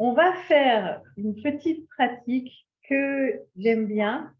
on va faire une petite pratique que j'aime bien,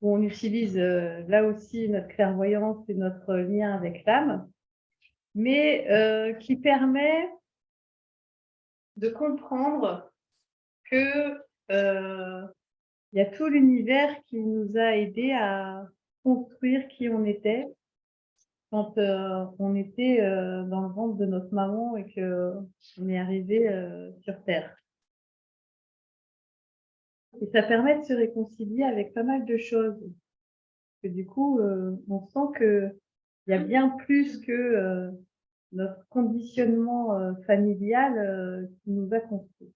où on utilise là aussi notre clairvoyance et notre lien avec l'âme, mais qui permet de comprendre que il y a tout l'univers qui nous a aidés à construire qui on était quand on était dans le ventre de notre maman et qu'on est arrivé sur Terre. Et ça permet de se réconcilier avec pas mal de choses. Que du coup, on sent qu'il y a bien plus que notre conditionnement familial qui nous a construits.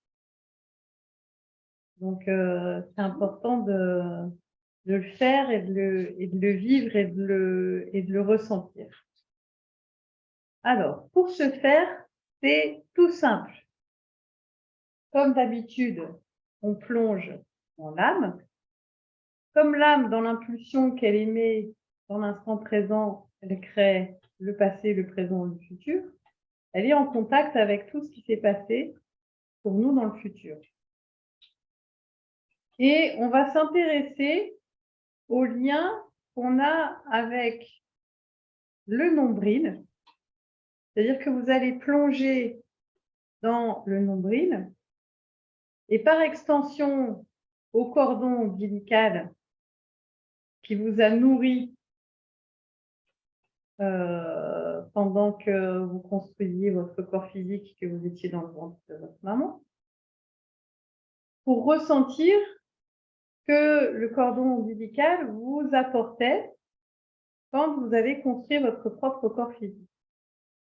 Donc, c'est important de le faire et de le vivre et de le ressentir. Alors, pour ce faire, c'est tout simple. Comme d'habitude, on plonge dans l'âme. Comme l'âme, dans l'impulsion qu'elle émet dans l'instant présent, elle crée le passé, le présent, le futur. Elle est en contact avec tout ce qui s'est passé pour nous dans le futur. Et on va s'intéresser au lien qu'on a avec le nombril. C'est-à-dire que vous allez plonger dans le nombril et par extension au cordon ombilical qui vous a nourri pendant que vous construisiez votre corps physique, que vous étiez dans le ventre de votre maman, pour ressentir que le cordon ombilical vous apportait quand vous avez construit votre propre corps physique.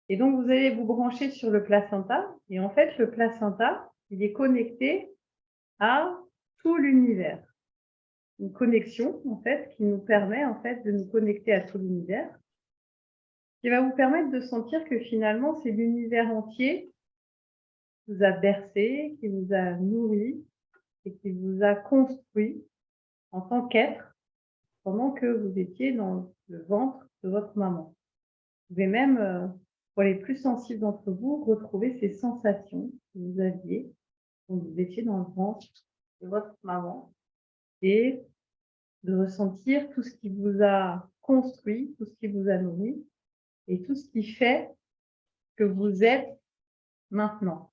Et donc, vous allez vous brancher sur le placenta. Et en fait, le placenta, il est connecté à tout l'univers. Une connexion, en fait, qui nous permet, en fait, de nous connecter à tout l'univers, qui va vous permettre de sentir que finalement, c'est l'univers entier qui vous a bercé, qui vous a nourri et qui vous a construit en tant qu'être pendant que vous étiez dans le ventre de votre maman. Vous pouvez même, pour les plus sensibles d'entre vous, retrouver ces sensations que vous aviez quand vous étiez dans le ventre de votre maman et de ressentir tout ce qui vous a construit, tout ce qui vous a nourri et tout ce qui fait que vous êtes maintenant.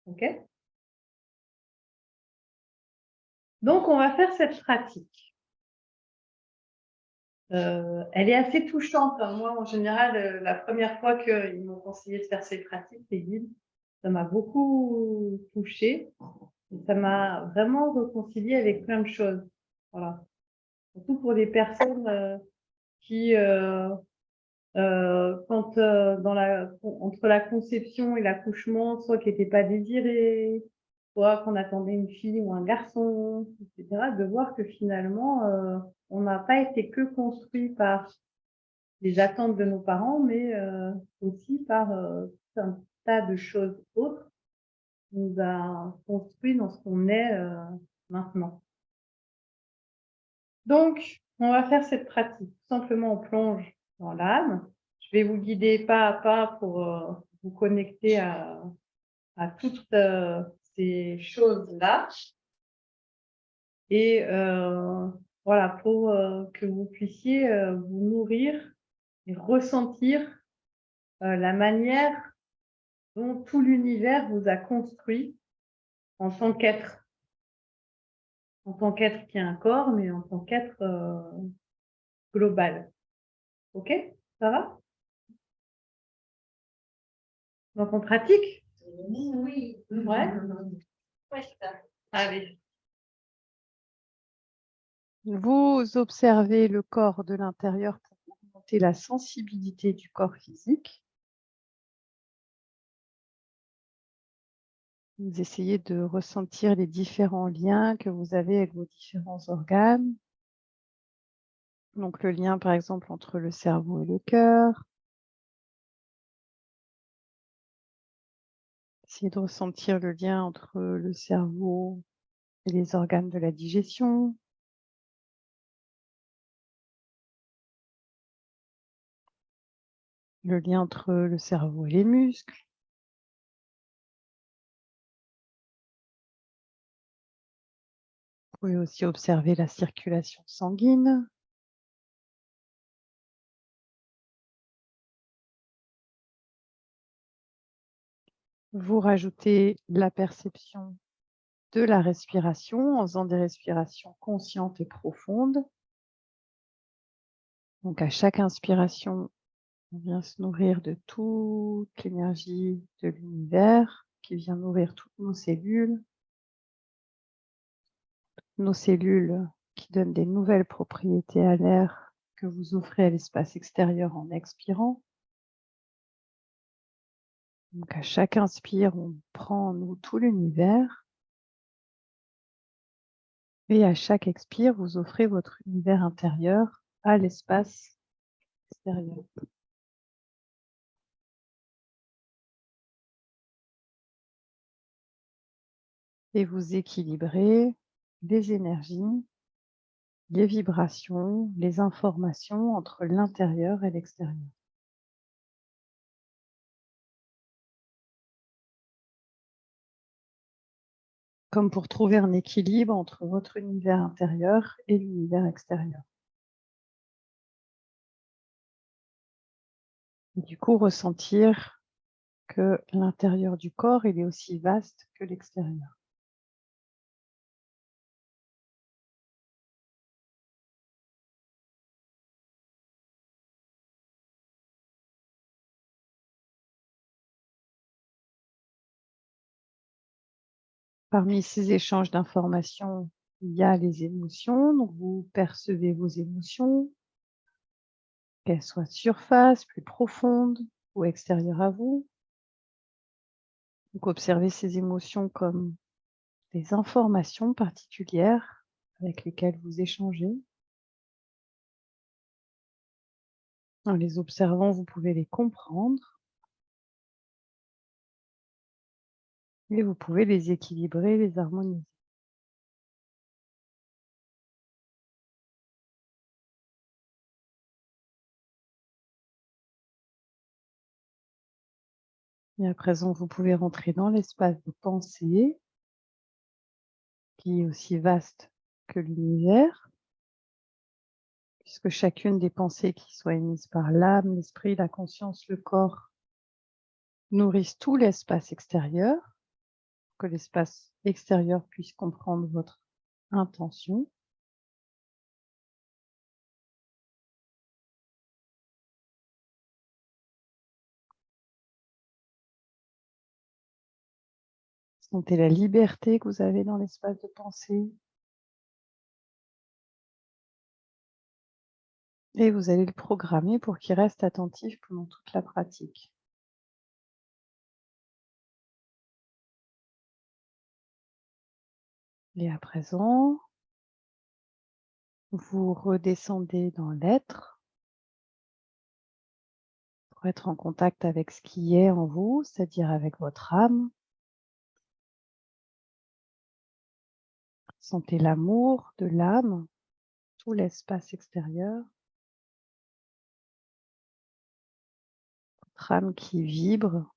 OK? Donc, on va faire cette pratique. Elle est assez touchante, hein. Moi, en général, la première fois qu'ils m'ont conseillé de faire ces pratiques, les guides, ça m'a beaucoup touchée et ça m'a vraiment réconciliée avec plein de choses. Voilà. Surtout pour les personnes qui, quand entre la conception et l'accouchement, soit qui n'étaient pas désirées, soit qu'on attendait une fille ou un garçon, etc., de voir que finalement, on n'a pas été que construit par les attentes de nos parents, mais aussi par tout un tas de choses autres qui nous a construit dans ce qu'on est maintenant. Donc, on va faire cette pratique. Tout simplement, on plonge dans l'âme. Je vais vous guider pas à pas pour vous connecter à toutes ces choses-là. Et voilà, pour que vous puissiez vous nourrir et ressentir la manière dont tout l'univers vous a construit en tant qu'être. En tant qu'être qui a un corps, mais en tant qu'être global. OK? Ça va? Donc on pratique? Oui. Ouais? Ouais, ça. Allez. Vous observez le corps de l'intérieur pour augmenter la sensibilité du corps physique. Vous essayez de ressentir les différents liens que vous avez avec vos différents organes. Donc le lien, par exemple, entre le cerveau et le cœur. Essayez de ressentir le lien entre le cerveau et les organes de la digestion. Le lien entre le cerveau et les muscles. pouvez aussi observer la circulation sanguine. Vous rajoutez la perception de la respiration en faisant des respirations conscientes et profondes. Donc à chaque inspiration, on vient se nourrir de toute l'énergie de l'univers qui vient nourrir toutes nos cellules qui donnent des nouvelles propriétés à l'air que vous offrez à l'espace extérieur en expirant. Donc à chaque inspire, on prend en nous tout l'univers. Et à chaque expire, vous offrez votre univers intérieur à l'espace extérieur. Et vous équilibrez les énergies, les vibrations, les informations entre l'intérieur et l'extérieur. Comme pour trouver un équilibre entre votre univers intérieur et l'univers extérieur. Et du coup, ressentir que l'intérieur du corps, il est aussi vaste que l'extérieur. Parmi ces échanges d'informations, il y a les émotions. Donc, vous percevez vos émotions, qu'elles soient surface, plus profondes ou extérieures à vous. Donc, observez ces émotions comme des informations particulières avec lesquelles vous échangez. En les observant, vous pouvez les comprendre et vous pouvez les équilibrer, les harmoniser. Et à présent, vous pouvez rentrer dans l'espace de pensée qui est aussi vaste que l'univers, puisque chacune des pensées qui soient émises par l'âme, l'esprit, la conscience, le corps nourrissent tout l'espace extérieur, que l'espace extérieur puisse comprendre votre intention. Sentez la liberté que vous avez dans l'espace de pensée. Et vous allez le programmer pour qu'il reste attentif pendant toute la pratique. Et à présent, vous redescendez dans l'être pour être en contact avec ce qui est en vous, c'est-à-dire avec votre âme. Sentez l'amour de l'âme, tout l'espace extérieur. Votre âme qui vibre.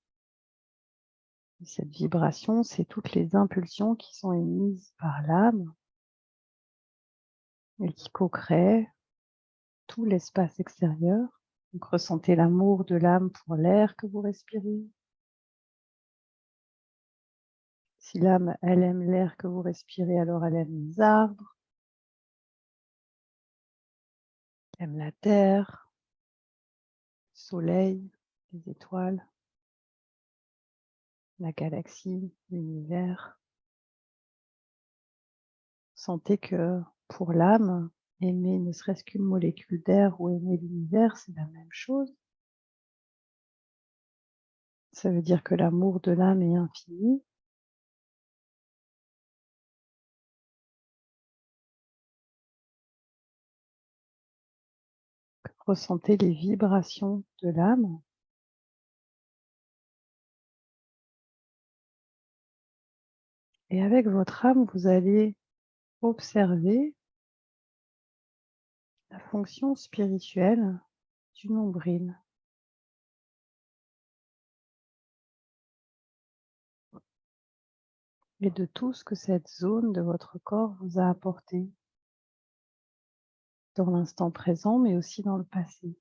Et cette vibration, c'est toutes les impulsions qui sont émises par l'âme et qui co-créent tout l'espace extérieur. Donc ressentez l'amour de l'âme pour l'air que vous respirez. Si l'âme, elle aime l'air que vous respirez, alors elle aime les arbres, elle aime la terre, le soleil, les étoiles, la galaxie, l'univers. Sentez que pour l'âme, aimer ne serait-ce qu'une molécule d'air ou aimer l'univers, c'est la même chose. Ça veut dire que l'amour de l'âme est infini. Ressentez les vibrations de l'âme. Et avec votre âme, vous allez observer la fonction spirituelle du nombril. et de tout ce que cette zone de votre corps vous a apporté dans l'instant présent, mais aussi dans le passé.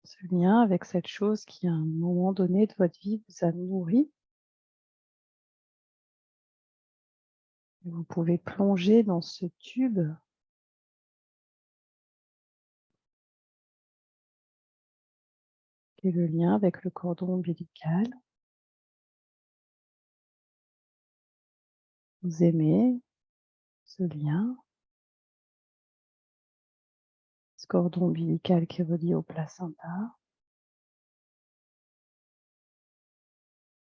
Ce lien avec cette chose qui, à un moment donné de votre vie, vous a nourri. Et vous pouvez plonger dans ce tube qui est le lien avec le cordon ombilical. Vous aimez ce lien, ce cordon ombilical qui est relié au placenta.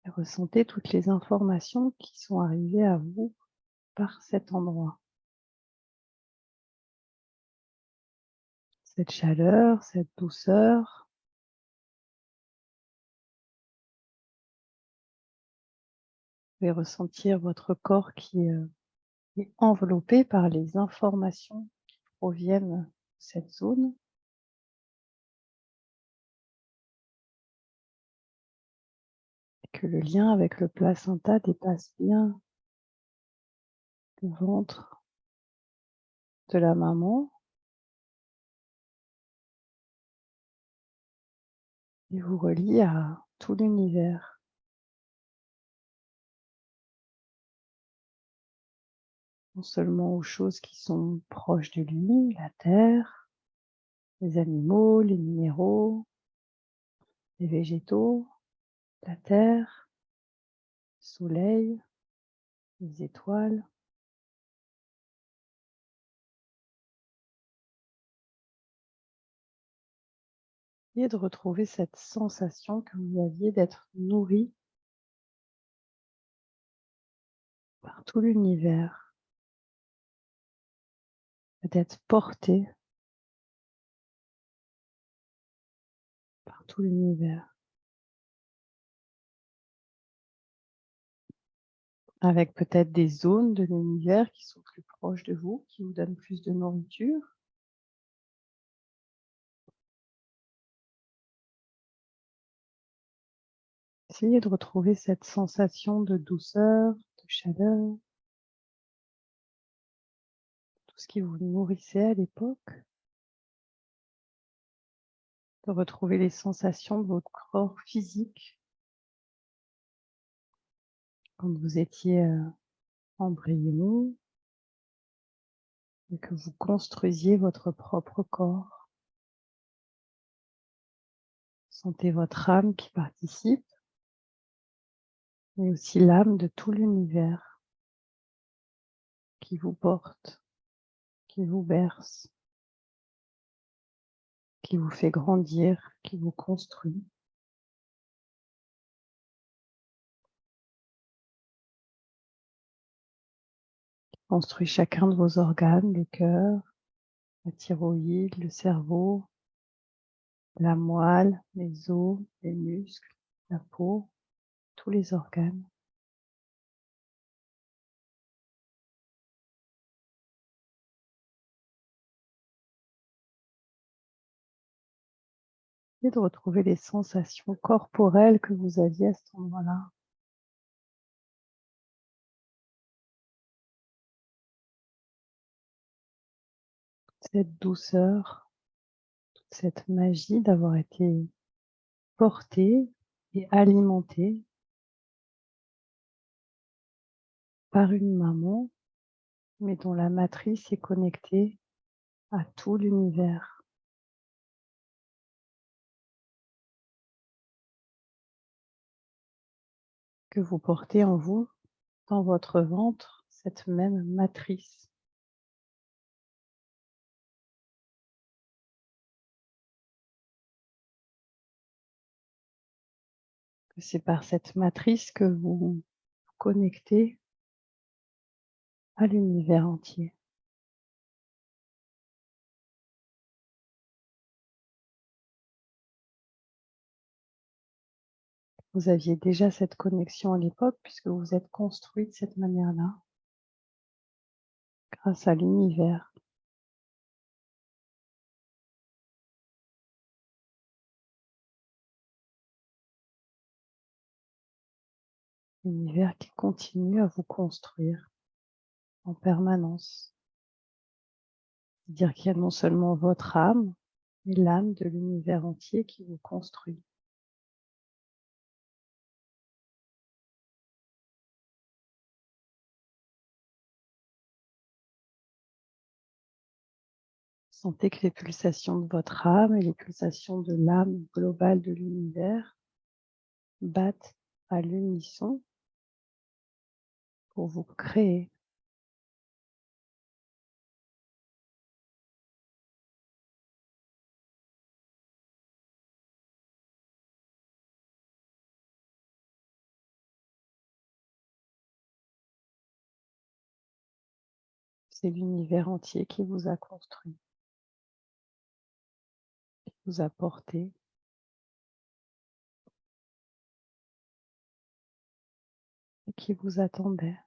Et ressentez toutes les informations qui sont arrivées à vous par cet endroit. Cette chaleur, cette douceur. Vous pouvez ressentir votre corps qui est enveloppé par les informations qui proviennent de cette zone. Et que le lien avec le placenta dépasse bien le ventre de la maman et vous relie à tout l'univers. Non seulement aux choses qui sont proches de lui, la terre, les animaux, les minéraux, les végétaux, la terre, le soleil, les étoiles. Et de retrouver cette sensation que vous aviez d'être nourri par tout l'univers, d'être porté par tout l'univers, avec peut-être des zones de l'univers qui sont plus proches de vous, qui vous donnent plus de nourriture. Essayez de retrouver cette sensation de douceur, de chaleur, tout ce qui vous nourrissait à l'époque, de retrouver les sensations de votre corps physique quand vous étiez embryon et que vous construisiez votre propre corps. Sentez votre âme qui participe, mais aussi l'âme de tout l'univers qui vous porte, qui vous berce, qui vous fait grandir, qui vous construit. Construit chacun de vos organes, le cœur, la thyroïde, le cerveau, la moelle, les os, les muscles, la peau, tous les organes. Et de retrouver les sensations corporelles que vous aviez à cet endroit-là. Cette douceur, cette magie d'avoir été porté et alimenté par une maman, mais dont la matrice est connectée à tout l'univers. Que vous portez en vous, dans votre ventre, cette même matrice. Que c'est par cette matrice que vous vous connectez à l'univers entier. Vous aviez déjà cette connexion à l'époque puisque vous êtes construit de cette manière-là, grâce à l'univers. l'univers qui continue à vous construire en permanence. C'est-à-dire qu'il y a non seulement votre âme, mais l'âme de l'univers entier qui vous construit. Sentez que les pulsations de votre âme et les pulsations de l'âme globale de l'univers battent à l'unisson pour vous créer. C'est l'univers entier qui vous a construit, qui vous a porté, et qui vous attendait.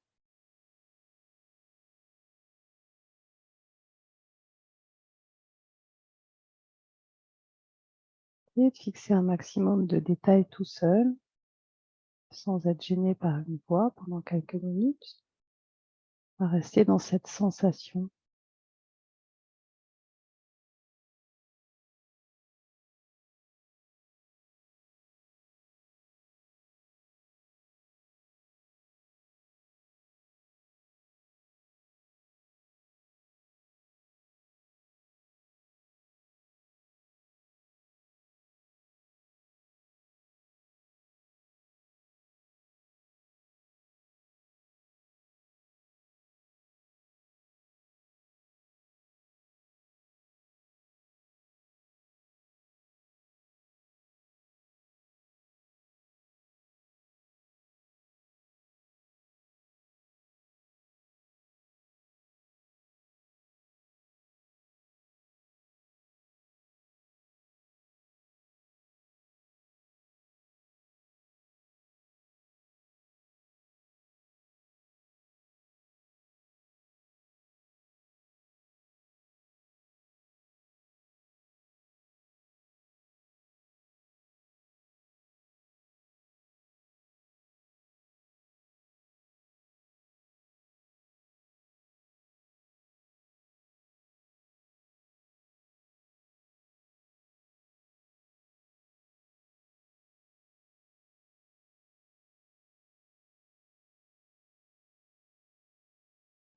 Et de fixer un maximum de détails tout seul, sans être gêné par une voix pendant quelques minutes, à rester dans cette sensation.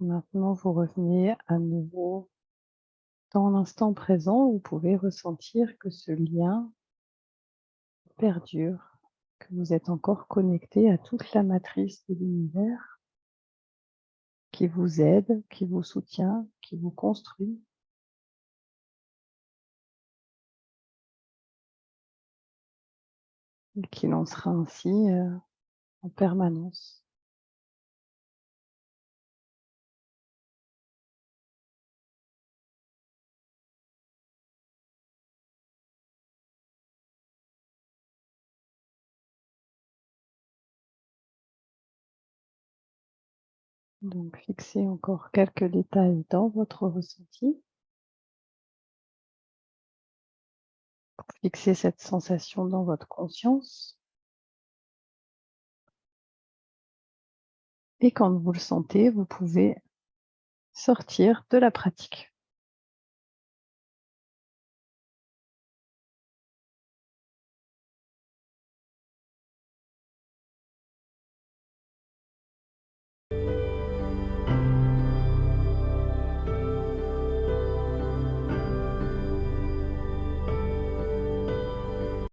Maintenant, vous revenez à nouveau dans l'instant présent. Vous pouvez ressentir que ce lien perdure, que vous êtes encore connecté à toute la matrice de l'univers qui vous aide, qui vous soutient, qui vous construit. Et qui lancera ainsi en permanence. Donc, fixez encore quelques détails dans votre ressenti. Fixez cette sensation dans votre conscience. Et quand vous le sentez, vous pouvez sortir de la pratique.